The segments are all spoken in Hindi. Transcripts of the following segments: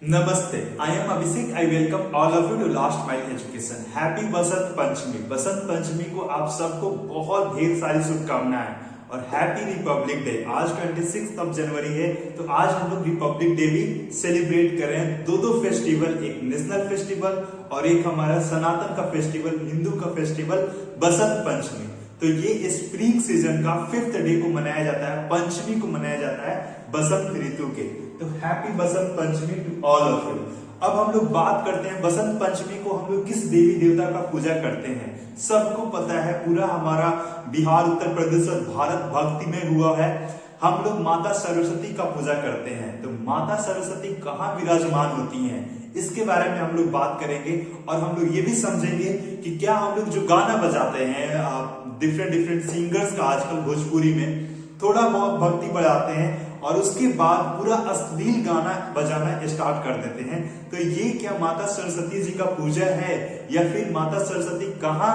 नमस्ते, I am Abhishek. I welcome all of you to last mile education. Happy Basant Panchami. Basant Panchami को आप सबको बहुत ढेर सारी शुभकामनाएं और हैप्पी रिपब्लिक डे। आज 26 जनवरी है, तो आज हम लोग रिपब्लिक डे भी सेलिब्रेट कर रहे हैं। दो फेस्टिवल, एक नेशनल फेस्टिवल और एक हमारा सनातन का फेस्टिवल, हिंदू का फेस्टिवल बसंत पंचमी। तो ये स्प्रिंग सीजन का 5th डे को मनाया जाता है, पंचमी को मनाया जाता है बसंत ऋतु के। तो happy Basant Panchami to all of you. अब हम लोग बात करते हैं बसंत पंचमी को हम लोग किस देवी देवता का पूजा करते हैं। सबको पता है, पूरा हमारा बिहार, उत्तर प्रदेश और भारत भक्ति में हुआ है। हम लोग माता सरस्वती का पूजा करते हैं। तो माता सरस्वती कहाँ विराजमान होती हैं, इसके बारे में हम लोग बात करेंगे और हम लोग ये भी समझेंगे कि क्या हम लोग जो गाना बजाते हैं डिफरेंट सिंगर्स का आजकल भोजपुरी में थोड़ा बहुत भक्ति बढ़ाते हैं और उसके बाद पूरा अश्लील गाना बजाना स्टार्ट कर देते हैं। तो ये क्या माता सरस्वती जी का पूजा है या फिर माता सरस्वती कहाँ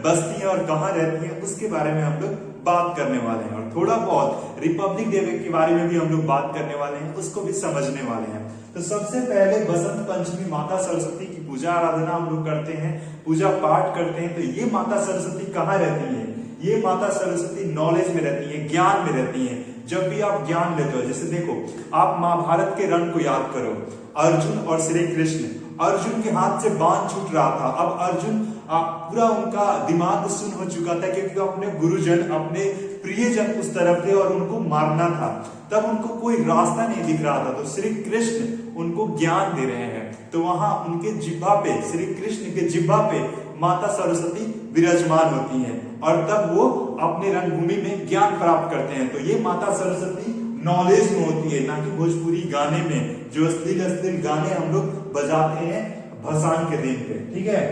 बसती है और कहाँ रहती है, उसके बारे में हम लोग बात करने वाले हैं। और थोड़ा बहुत रिपब्लिक डे के बारे में भी हम लोग बात करने वाले हैं, उसको भी समझने वाले हैं। तो सबसे पहले बसंत पंचमी माता सरस्वती की पूजा आराधना हम लोग करते हैं, पूजा पाठ करते हैं। तो ये माता सरस्वती कहाँ रहती है? ये माता सरस्वती नॉलेज में रहती है, ज्ञान में रहती है। जब भी आप ज्ञान लेते हो, जैसे देखो आप महाभारत के रण को याद करो, अर्जुन और श्री कृष्ण, अर्जुन के हाथ से बाण छूट रहा था। अब अर्जुन पूरा उनका दिमाग सुन्न हो चुका था क्योंकि अपने गुरुजन, अपने प्रियजन उस तरफ थे और उनको मारना था। तब उनको कोई रास्ता नहीं दिख रहा था, तो श्री कृष्ण उनको ज्ञान दे रहे हैं। तो वहां उनके जिह्वा पे, श्री कृष्ण के जिह्वा पे माता सरस्वती विराजमान होती हैं और तब वो अपने रंगभूमि में ज्ञान प्राप्त करते हैं। तो ये माता सरस्वती नॉलेज में होती है, ना कि भोजपुरी गाने में जो अश्लील गाने हम लोग बजाते हैं भसान के दिन पे। ठीक है,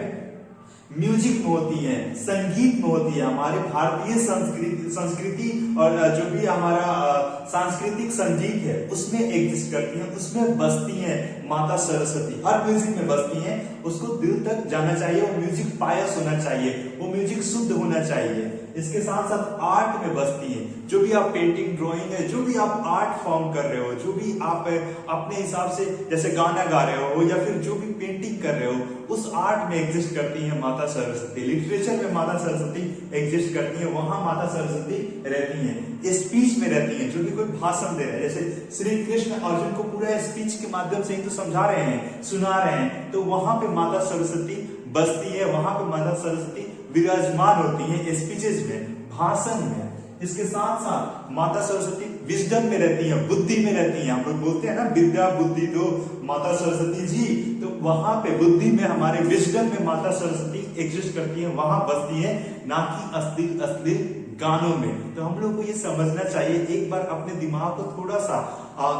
म्यूजिक में होती है, संगीत में होती है। हमारे भारतीय संस्कृति और जो भी हमारा सांस्कृतिक संगीत है उसमें एग्जिस्ट करती है, उसमें बसती है माता सरस्वती। हर म्यूजिक में बसती है, उसको दिल तक जाना चाहिए, वो म्यूजिक पायस होना चाहिए, वो म्यूजिक शुद्ध होना चाहिए। इसके साथ साथ आर्ट में बसती है। जो भी आप पेंटिंग, ड्राइंग है, जो भी आप आर्ट फॉर्म कर रहे हो, जो भी आप अपने हिसाब से जैसे गाना गा रहे हो या फिर जो भी पेंटिंग कर रहे हो, उस आर्ट में एग्जिस्ट करती है माता सरस्वती। लिटरेचर में माता सरस्वती एग्जिस्ट करती है, वहां माता सरस्वती रहती है। स्पीच में रहती है, जो भी कोई भाषण दे रहे हैं, जैसे श्री कृष्ण अर्जुन को पूरा स्पीच के माध्यम से ही तो समझा रहे हैं, सुना रहे हैं, तो वहां पे माता सरस्वती बसती है, वहां पे माता सरस्वती विराजमान होती है स्पीचेस में, भाषण में। इसके साथ साथ माता सरस्वती विजडम में रहती है, बुद्धि में रहती है। हम लोग बोलते हैं ना, विद्या बुद्धि दो माता सरस्वती जी। तो वहां पे बुद्धि में, हमारे विजडम में माता सरस्वती एग्जिस्ट करती है, वहां बसती है, ना कि अश्लील गानों में। तो हम लोग को ये समझना चाहिए, एक बार अपने दिमाग को थोड़ा सा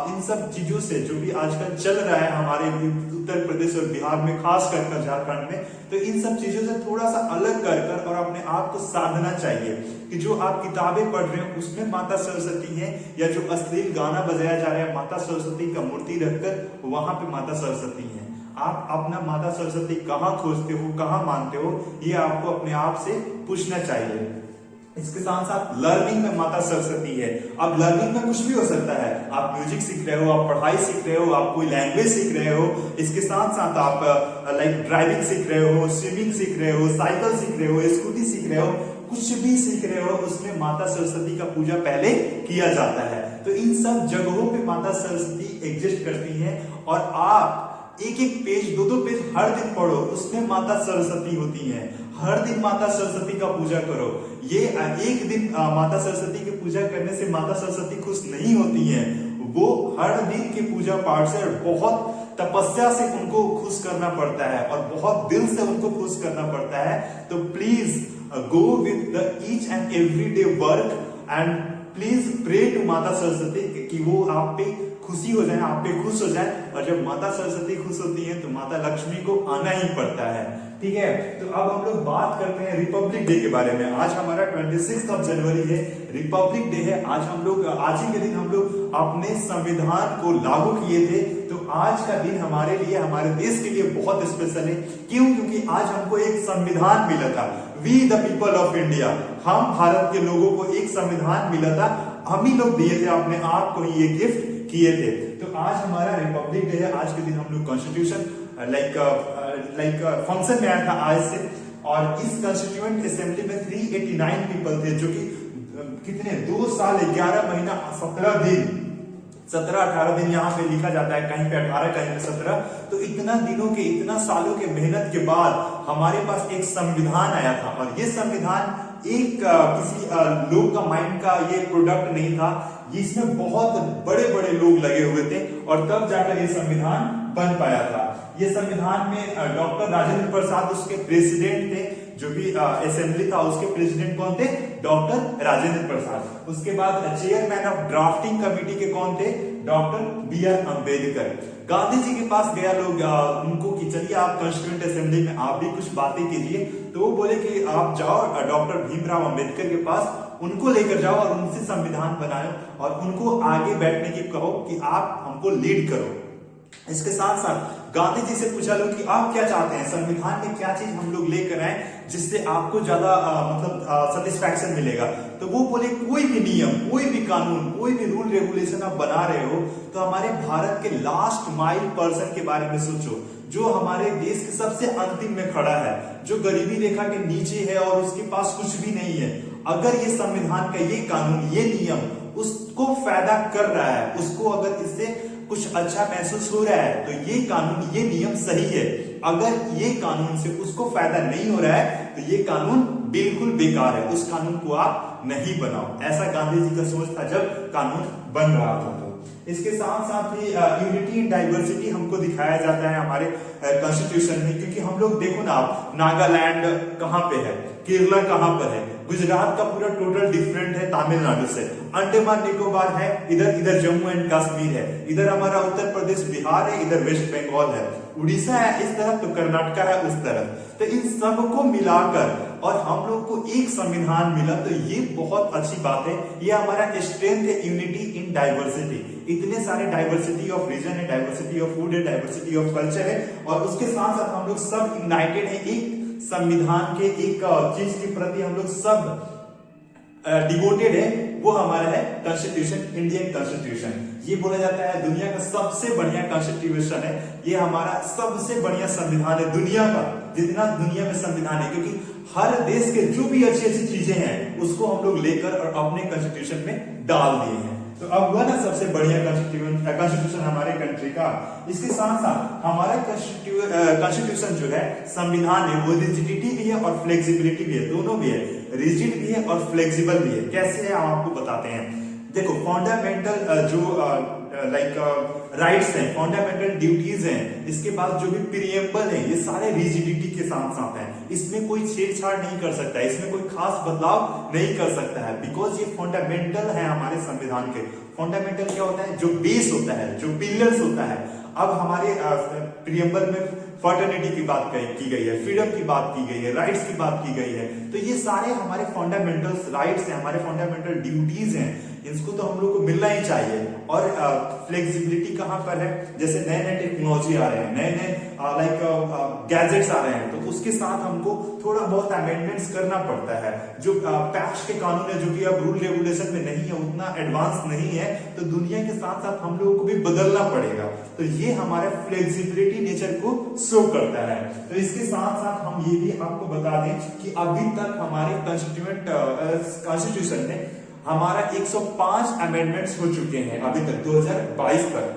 इन सब चीजों से, जो भी आजकल चल रहा है हमारे उत्तर प्रदेश और बिहार में, खास कर झारखंड में, तो इन सब चीजों से थोड़ा सा अलग कर और अपने आप को साधना चाहिए कि जो आप किताबें पढ़ रहे हो उसमें माता सरस्वती है, या जो अश्लील गाना बजाया जा रहा है माता सरस्वती का मूर्ति रखकर वहां पे माता सरस्वती है। आप अपना माता सरस्वती कहाँ खोजते हो, कहाँ मानते हो, ये आपको अपने आप से पूछना चाहिए। इसके साथ साथ लर्निंग में माता सरस्वती है। अब लर्निंग में कुछ भी हो सकता है, आप म्यूजिक सीख रहे हो, आप पढ़ाई सीख रहे हो, आप कोई लैंग्वेज सीख रहे हो, इसके साथ साथ आप लाइक ड्राइविंग सीख रहे हो, स्विमिंग सीख रहे हो, साइकिल सीख रहे हो, स्कूटी सीख रहे हो, कुछ भी सीख रहे हो, उसमें माता सरस्वती का पूजा पहले किया जाता है। तो इन सब जगहों पे माता सरस्वती एग्जिस्ट करती है और आप एक पेज, दो पेज हर दिन पढ़ो, उसमें माता सरस्वती होती है। हर दिन माता सरस्वती का पूजा करो। ये एक दिन माता सरस्वती की पूजा करने से माता सरस्वती खुश नहीं होती है, वो हर दिन के पूजा पाठ से बहुत तपस्या से उनको खुश करना पड़ता है और बहुत दिल से उनको खुश करना पड़ता है। तो please go with the each and every day work and please pray to Mata Saraswati कि वो आप पे खुशी हो जाए, आप पे खुश हो जाए। और जब माता सरस्वती खुश होती है तो माता लक्ष्मी को आना ही पड़ता है। ठीक है, तो अब हम लोग बात करते हैं रिपब्लिक डे के बारे में। आज हमारा 26 जनवरी है, रिपब्लिक डे है। आज हम लोग, आज ही के दिन हम लोग अपने संविधान को लागू किए थे। तो आज का दिन हमारे लिए, हमारे देश के लिए बहुत स्पेशल है। क्यों? क्योंकि आज हमको एक संविधान मिला था। We the people of India, हम भारत के लोगों को एक संविधान मिला था, हम ही लोग दिए थे, अपने आप को ये गिफ्ट किए थे। तो आज हमारा रिपब्लिक डे है। आज के दिन हम लोग कॉन्स्टिट्यूशन लाइक फंक्शन में आया था आज से, और इस कॉन्स्टिट्यूएंट असेंबली में 389 पीपल थे, जो कि कितने 2 साल 11 महीना 17-18 दिन यहाँ पे लिखा जाता है, कहीं पे 18 कहीं पे 17। तो इतना दिनों के, इतना सालों के मेहनत के बाद हमारे पास एक संविधान आया था, और ये संविधान एक किसी लोग का माइंड का ये प्रोडक्ट नहीं था, इसमें बहुत बड़े बड़े लोग लगे हुए थे, और तब जाकर ये संविधान बन पाया था। ये संविधान में डॉक्टर राजेंद्र प्रसाद उसके प्रेसिडेंट थे, जो भी असेंबली था उसके प्रेसिडेंट कौन थे? डॉक्टर राजेंद्र प्रसाद। उसके बाद चेयरमैन ऑफ ड्राफ्टिंग कमेटी के कौन थे? Doctor B.R. अम्बेडकर। गांधी जी के पास गया लोग उनको कि चलिए आप कॉन्स्टिट्यूएंट असेंबली में आप भी कुछ बातें कीजिए, तो वो बोले कि आप जाओ डॉक्टर भीमराव अम्बेडकर के पास, उनको लेकर जाओ और उनसे संविधान बनाओ, और उनको आगे बैठने की कहो कि आप हमको लीड करो। इसके साथ साथ गांधी जी से पूछा लो कि आप क्या चाहते हैं, संविधान में क्या चीज हम लोग लेकर आए जिससे आपको ज्यादा सेटिस्फैक्शन मिलेगा। तो वो बोले कोई भी नियम, कोई भी कानून, कोई भी रूल रेगुलेशन आप बना रहे हो तो हमारे भारत के लास्ट माइल पर्सन के बारे में सोचो, जो हमारे देश के सबसे अंतिम में खड़ा है, जो गरीबी रेखा के नीचे है और उसके पास कुछ भी नहीं है। अगर ये संविधान का ये कानून, ये नियम उसको फायदा कर रहा है, उसको अगर इससे कुछ अच्छा महसूस हो रहा है, तो ये कानून, ये नियम सही है। अगर ये कानून से उसको फायदा नहीं हो रहा है तो ये कानून बिल्कुल बेकार है, उस कानून को आप नहीं बनाओ। ऐसा गांधी जी का सोच था जब कानून बन रहा था। तो इसके साथ साथ ही यूनिटी इन डाइवर्सिटी हमको दिखाया जाता है हमारे कॉन्स्टिट्यूशन में, क्योंकि हम लोग देखो ना, आप नागालैंड कहाँ पे है, केरला कहाँ पर है, गुजरात का पूरा टोटल डिफरेंट है तमिलनाडु से, अंडमान निकोबार है, इधर जम्मू एंड कश्मीर है, इधर हमारा उत्तर प्रदेश बिहार है, इधर वेस्ट बंगाल है, उड़ीसा है इस तरफ, तो कर्नाटका है उस तरफ। तो इन सबको मिलाकर और हम लोग को एक संविधान मिला, तो ये बहुत अच्छी बात है। ये हमारा स्ट्रेंथ है, यूनिटी इन डाइवर्सिटी। इतने सारे डाइवर्सिटी ऑफ रीजन है, डाइवर्सिटी ऑफ फूड है, डाइवर्सिटी ऑफ कल्चर है, और उसके साथ साथ हम लोग सब यूनाइटेड है एक संविधान के, एक चीज के प्रति हम लोग सब डिवोटेड है, वो हमारा है कॉन्स्टिट्यूशन, इंडियन कॉन्स्टिट्यूशन। ये बोला जाता है दुनिया का सबसे बढ़िया कॉन्स्टिट्यूशन है, ये हमारा सबसे बढ़िया संविधान है दुनिया का, जितना दुनिया में संविधान है, क्योंकि हर देश के जो भी अच्छी अच्छी चीजें हैं उसको हम लोग लेकर और अपने कॉन्स्टिट्यूशन में डाल दिए हैं। तो अब वह ना सबसे बढ़िया कॉन्स्टिट्यूशन हमारे कंट्री का। इसके साथ साथ हमारा कॉन्स्टिट्यूशन जो है, संविधान है, वो रिजिडिटी भी है और फ्लेक्सिबिलिटी भी है, दोनों भी है, रिजिड भी है और फ्लेक्सिबल भी है। कैसे है हम आपको बताते हैं। देखो, फंडामेंटल जो राइट्स हैं, फंडामेंटल ड्यूटीज हैं, इसके बाद जो भी प्रीएम्बल है, ये सारे रिजिडिटी के साथ साथ हैं। इसमें कोई छेड़छाड़ नहीं कर सकता है, इसमें कोई खास बदलाव नहीं कर सकता है, बिकॉज ये फंडामेंटल है हमारे संविधान के। फंडामेंटल क्या होता है? जो बेस होता है, जो पिलर्स होता है। अब हमारे प्रीएम्बल में फर्टर्निटी की बात की गई है, फ्रीडम की बात की गई है, राइट्स की बात की गई है, तो ये सारे हमारे फंडामेंटल राइट्स हैं, हमारे फंडामेंटल ड्यूटीज हैं, इसको तो हम लोग को मिलना ही चाहिए। और फ्लेक्सिबिलिटी कहाँ पर है? जैसे नए नए टेक्नोलॉजी आ रहे हैं, नए नए गैजेट्स आ रहे हैं, तो उसके साथ हमको थोड़ा बहुत अमेंडमेंट्स करना पड़ता है। जो पैक्ट के कानून है, जो कि अब रूल रेगुलेशन में नहीं है, उतना एडवांस नहीं है, तो दुनिया के साथ साथ हम लोगों को भी बदलना पड़ेगा। तो ये हमारे फ्लेक्सिबिलिटी नेचर को शो करता है। तो इसके साथ साथ हम ये भी आपको बता दें कि अभी तक हमारे कॉन्स्टिट्यूशन में हमारा 105 अमेंडमेंट्स हो चुके हैं अभी तक 2022 तक।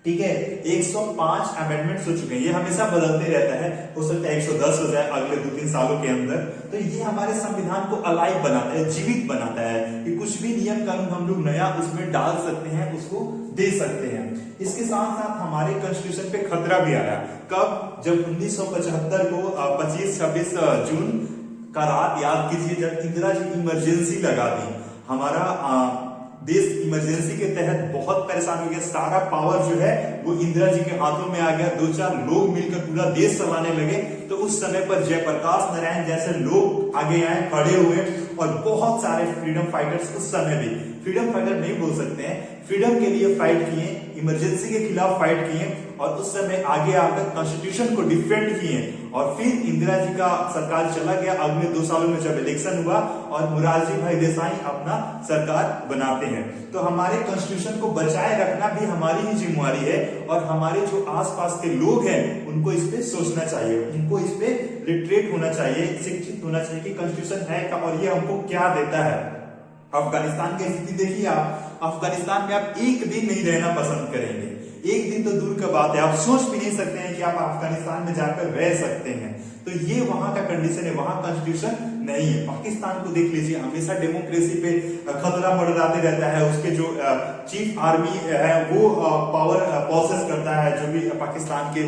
ठीक है, 105 अमेंडमेंट्स हो चुके हैं। ये हमेशा बदलते रहता है, हो सकता है 110 हो जाए अगले 2-3 सालों के अंदर। तो ये हमारे संविधान को अलाइव बनाता है, जीवित बनाता है, कि कुछ भी नियम कानून हम लोग नया उसमें डाल सकते हैं, उसको दे सकते हैं। इसके साथ साथ हमारे कॉन्स्टिट्यूशन पे खतरा भी आया। कब? जब 1975 को 25-26 जून का रात याद कीजिए, जब इंदिरा जी इमरजेंसी लगा दी। हमारा देश इमरजेंसी के तहत बहुत परेशान हो गया, सारा पावर जो है वो इंदिरा जी के हाथों में आ गया, 2-4 लोग मिलकर पूरा देश चलाने लगे। तो उस समय पर जयप्रकाश नारायण जैसे लोग आगे आए, खड़े हुए, और बहुत सारे फ्रीडम फाइटर्स उस समय भी, फ्रीडम फाइटर नहीं बोल सकते हैं, फ्रीडम के लिए फाइट किए, इमरजेंसी के खिलाफ फाइट किए और उस समय आगे आकर कॉन्स्टिट्यूशन को डिफेंड किए और फिर इंदिरा जी का सरकार चला गया। अगले 2 सालों में जब इलेक्शन हुआ और मोरारजी भाई देसाई अपना सरकार बनाते हैं। तो हमारे कॉन्स्टिट्यूशन को बचाए रखना भी हमारी ही जिम्मेवारी है और हमारे जो आसपास के लोग हैं उनको इस पे सोचना चाहिए, उनको इस पे लिटरेट होना चाहिए, शिक्षित होना चाहिए कि कॉन्स्टिट्यूशन है क्या और ये हमको क्या देता है। अफगानिस्तान की स्थिति देखिए, आप अफगानिस्तान में आप एक दिन नहीं रहना पसंद करेंगे, एक दिन तो दूर का बात है, आप सोच भी नहीं सकते हैं कि आप अफगानिस्तान में जाकर रह सकते हैं। तो ये वहां का कंडीशन है, वहां कॉन्स्टिट्यूशन नहीं है। पाकिस्तान को देख लीजिए, हमेशा डेमोक्रेसी पे खतरा मंडराते रहता है। उसके जो चीफ आर्मी है वो पावर प्रोसेस करता है, जो भी पाकिस्तान के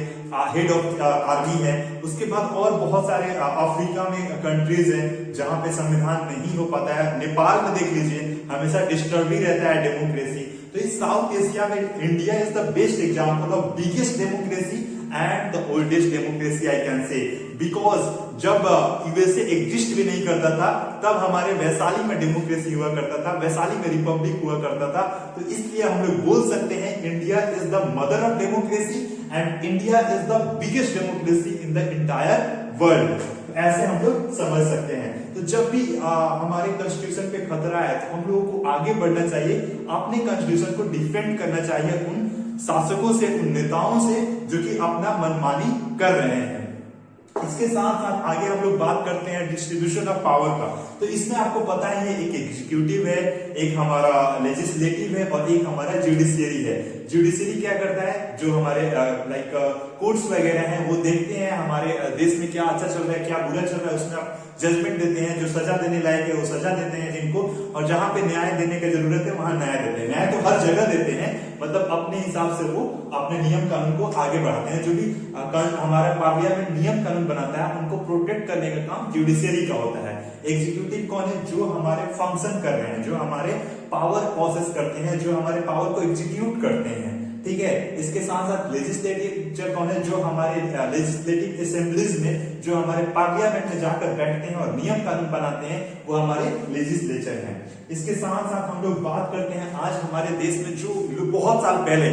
हेड ऑफ आर्मी है। उसके बाद और बहुत सारे अफ्रीका में कंट्रीज हैं जहां पे संविधान नहीं हो पाता है। नेपाल में देख लीजिए, हमेशा डिस्टर्ब ही रहता है डेमोक्रेसी। तो इस साउथ एशिया में India is the best example of biggest democracy and the oldest democracy I can say, because जब यूएसए एग्जिस्ट भी नहीं करता था तब हमारे वैशाली में डेमोक्रेसी हुआ करता था, वैशाली में रिपब्लिक हुआ करता था। तो इसलिए हम लोग बोल सकते हैं India is the mother of democracy and India is the biggest democracy in the entire world. ऐसे हम लोग समझ सकते हैं। तो जब भी हमारे कॉन्स्टिट्यूशन पे खतरा है तो हम लोगों को आगे बढ़ना चाहिए, अपने कॉन्स्टिट्यूशन को डिफेंड करना चाहिए उन शासकों से, उन नेताओं से जो कि अपना मनमानी कर रहे हैं। इसके साथ साथ आगे हम लोग बात करते हैं डिस्ट्रीब्यूशन ऑफ पावर का। तो इसमें आपको पता है एक एग्जीक्यूटिव है, एक हमारा लेजिस्लेटिव है और एक हमारा जुडिशियरी है। जुडिशियरी क्या करता है, जो हमारे लाइक कोर्ट्स वगैरह हैं वो देखते हैं हमारे देश में क्या अच्छा चल रहा है, क्या बुरा चल रहा है, उसमें आप जजमेंट देते हैं। जो सजा देने लायक है वो सजा देते हैं जिनको, और जहां पे न्याय देने की जरूरत है वहां न्याय देते हैं। न्याय तो हर जगह देते हैं, मतलब अपने हिसाब से वो अपने नियम कानून को आगे बढ़ाते हैं। जो भी हमारा पार्लियामेंट नियम कानून बनाता है उनको प्रोटेक्ट करने का काम जुडिशियरी का होता है। एग्जीक्यूटिव कौन है, जो हमारे फंक्शन कर रहे हैं, जो हमारे पावर प्रोसेस करते हैं, जो हमारे पावर को एग्जीक्यूट करते हैं, ठीक है। इसके साथ साथ लेजिस्लेटिव कौन है, जो हमारे लेजिस्लेटिव असेंबलीज में, जो हमारे पार्लियामेंट में जाकर बैठते हैं और नियम कानून बनाते हैं, वो हमारे लेजिस्लेचर हैं। इसके साथ साथ हम लोग बात करते हैं आज हमारे देश में जो बहुत साल पहले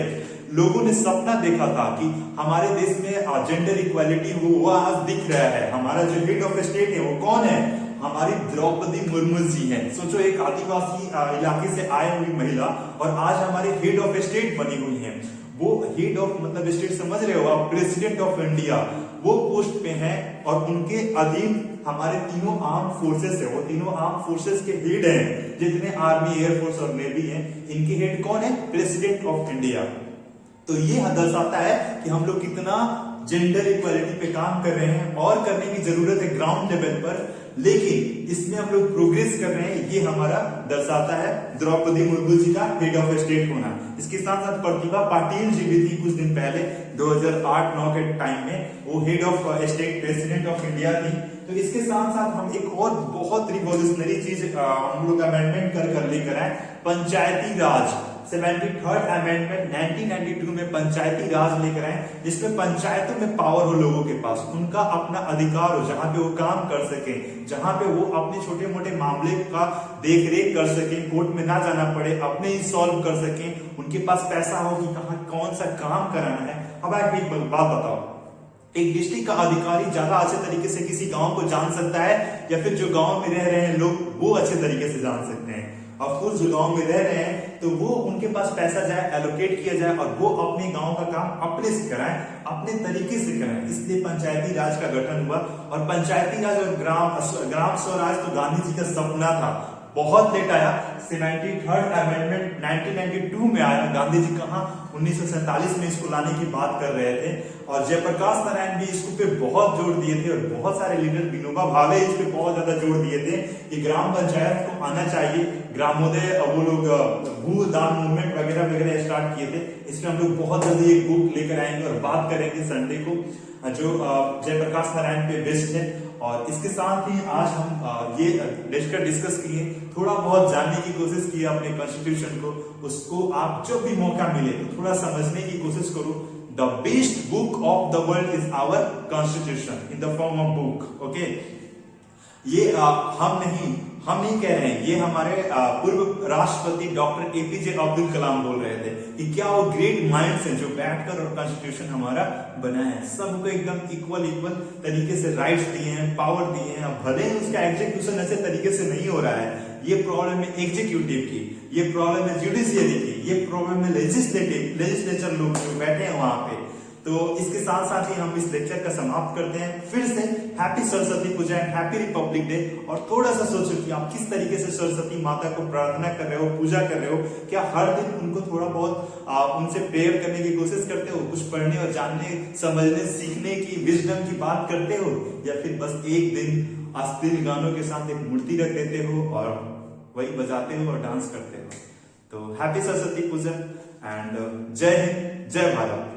लोगों ने सपना देखा था कि हमारे देश में जेंडर इक्वालिटी हो, वो आज दिख रहा है। हमारा जो हेड ऑफ स्टेट है वो कौन है, हमारी द्रौपदी मुर्मू जी हैं। सोचो, एक आदिवासी इलाके से आए हुई महिला और आज हमारे हेड ऑफ स्टेट बनी हुई हैं। वो हेड ऑफ मतलब स्टेट समझ रहे हो आप, प्रेसिडेंट ऑफ इंडिया, वो पोस्ट पे हैं और उनके अधीन हमारे तीनों आर्म फोर्सेस है। वो तीनों आर्म फोर्सेस के हेड हैं, जितने आर्मी, एयरफोर्स और नेवी हैं, इनके हेड कौन है, प्रेसिडेंट ऑफ इंडिया। तो ये दर्शाता है कि हम लोग कितना जेंडर इक्वालिटी पे काम कर रहे हैं और करने की जरूरत है ग्राउंड लेवल पर, लेकिन इसमें हम लोग प्रोग्रेस कर रहे हैं। ये हमारा दर्शाता है द्रौपदी मुर्मू जी का हेड ऑफ स्टेट होना। इसके साथ साथ प्रतिभा पाटिल जी भी थी कुछ दिन पहले 2008-9 के टाइम में, वो head of state president of India थी। तो इसके साथ साथ हम एक और बहुत रिवॉल्यूशनरी चीज हम लोग अमेंडमेंट कर लेकर आए, पंचायती राज। 73rd अमेंडमेंट 1992 में पंचायती राज लेकर आए, जिसमें पंचायतों में पावर हो लोगों के पास, उनका अपना अधिकार हो, जहां पे वो काम कर सके, जहां पे वो अपने छोटे मोटे मामले का देख रेख कर सके, कोर्ट में ना जाना पड़े, अपने ही सॉल्व कर सके, उनके पास पैसा हो कि कहां कौन सा काम कराना है। अब आप एक बात बताओ, एक डिस्ट्रिक्ट का अधिकारी ज्यादा अच्छे तरीके से किसी गांव को जान सकता है या फिर जो गांव में रह रहे हैं लोग वो अच्छे तरीके से जान सकते हैं? ऑफकोर्स जो गांव में रह रहे हैं तो वो उनके पास पैसा जाए, एलोकेट किया जाए और वो अपने गांव का काम अपने से कराएं, अपने तरीके से कराएं। इसलिए पंचायती राज का गठन हुआ। और पंचायती राज और ग्राम स्वराज तो गांधी जी का सपना था, बहुत लेट आया। 73rd अमेंडमेंट 1992 में आया। गांधी जी कहां 1947 में इसको लाने की बात कर रहे थे और जयप्रकाश नारायण भी इसको पे बहुत जोर दिए थे और बहुत सारे लीडर, विनोबा भावे इस पे बहुत ज्यादा जोर दिए थे कि ग्राम पंचायत को आना चाहिए। ग्रामोदय वो लोग भू दान मूवमेंट वगैरह वगैरह स्टार्ट किए थे। इसमें हम लोग बहुत जल्दी एक बुक लेकर आएंगे और बात करेंगे संडे को, जो जयप्रकाश नारायण पे बेस्ड है। और इसके साथ ही आज हम ये डिस्कस किए, थोड़ा बहुत जानने की कोशिश की अपने कॉन्स्टिट्यूशन को। उसको आप जब भी मौका मिले तो थोड़ा समझने की कोशिश करो। The best book of the world is our constitution in the form of book. Okay, ये हम नहीं, हम नहीं कह रहे हैं, ये हमारे पूर्व राष्ट्रपति डॉक्टर एपीजे अब्दुल कलाम बोल रहे थे कि क्या वो ग्रेट माइंड्स हैं जो बैठकर और कॉन्स्टिट्यूशन हमारा बनाया है, सबको एकदम इक्वल तरीके से राइट्स दिए हैं, पावर दिए हैं। भले ही उसका एग्जीक्यूशन ऐसे तरीके से नहीं हो रहा है, ये प्रॉब्लम है एग्जीक्यूटिव की, ये प्रॉब्लम है जुडिशियरी की, ये प्रॉब्लम है लेजिस्लेचर लोग जो बैठे हैं वहां पे। तो इसके साथ साथ ही हम इस लेक्चर का समाप्त करते हैं। फिर से happy Saraswati Puja and happy Republic Day. और थोड़ा सा सोचो कि आप किस तरीके से सरस्वती माता को प्रार्थना कर रहे हो, पूजा कर रहे हो। क्या हर दिन उनको थोड़ा बहुत उनसे प्रेयर करने की कोशिश करते हो, कुछ पढ़ने और जानने, समझने, सीखने की, विजडम की बात करते हो, या फिर बस एक दिन अश्लील गानों के साथ एक मूर्ति रख देते हो और वही बजाते हो और डांस करते हो। तो हैप्पी सरस्वती पूजा एंड जय हिंद, जय भारत।